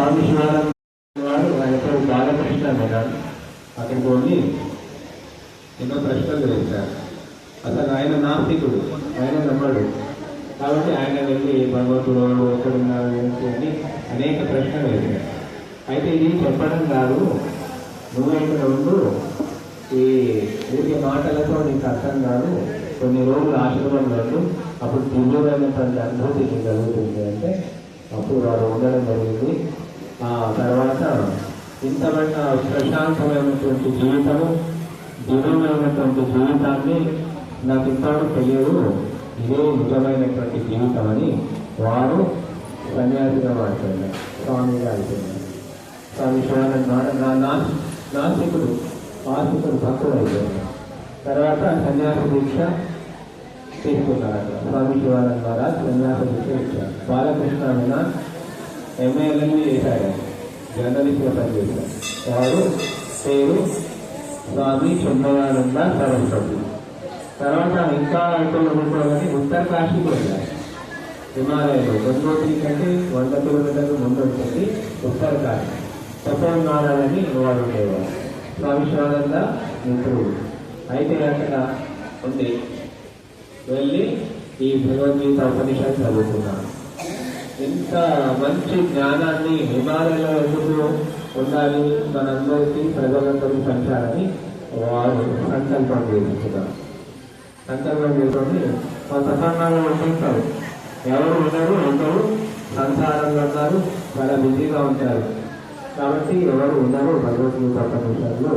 స్వామి శివానంద వారు ఆయన పేరు బాలకృష్ణ మేడం అక్కడికి పోయి ఎన్నో ప్రశ్నలు వేశారు. అసలు ఆయన నాస్తికుడు, ఆయన నమ్మడు. కాబట్టి ఆయన వెళ్ళి భగవంతుడు ఎక్కడున్నారు ఏంటి అని అనేక ప్రశ్నలు వేశారు. అయితే ఇది చెప్పడం కాదు, నువ్వు ఇక్కడ ఉండు, ఈ ఊరికే మాటలతో నీకు అర్థం కాదు, కొన్ని రోజులు ఆశ్రమంలో ఉండు, అప్పుడు దివ్యమైనటువంటి అనుభూతి నీకు కలుగుతుంది అంటే అప్పుడు వారు ఉండడం జరిగింది. ఆ తర్వాత ఇంతమైన ప్రశాంతమైనటువంటి జీవితము, దివ్యమైనటువంటి జీవితాన్ని నాకు ఇంతవరకు తెలియదు, ఇదే నిజమైనటువంటి జీవితం అని వారు సన్యాసిగా మాట్లాడారు. స్వామిగా అయిపోయినారు. స్వామి శివానంద నాస్తికుడు, ఆస్తికుడు భక్తుడు అయిపోయారు. తర్వాత సన్యాస దీక్ష తీసుకున్నారు. స్వామి శివానంద మహారాజ్ సన్యాస దీక్ష ఇచ్చారు. బాలకృష్ణ మీద ఎంఏఎల్ఎల్ని చేశారు, జర్నలిస్ట్గా పనిచేశారు. వారు పేరు స్వామి చిన్మయానంద సరస్వతి. తర్వాత ఇంకా అనుకోవాలని ఉత్తరకాశీకి వెళ్ళారు. హిమాలయంలో గంగోత్రి కంటే 100 కిలోమీటర్లు ముందు ఉంటుంది ఉత్తరకాశీ. తపోనారాయణని వారు ఉండేవారు. స్వామి శివానంద మిత్రుడు. అయితే అక్కడ ఉంది వెళ్ళి ఈ భగవద్గీత ఉపనిషత్తు చదువుకున్నాను. ఇంత మంచి జ్ఞానాన్ని హిమాలయంలో ఎందుకు ఉండాలి, మనందరికీ ప్రజలందరూ పంచాలని వారు సంకల్పం చేసుకున్నారు. సంకల్పం చేసుకొని కొంత సంఘాలు ఉంటుంటారు, ఎవరు ఉన్నారు, అందరూ సంసారంలో ఉన్నారు, చాలా బిజీగా ఉంటారు. కాబట్టి ఎవరు ఉన్నారు భగవద్గీత ఉపనిషత్తులో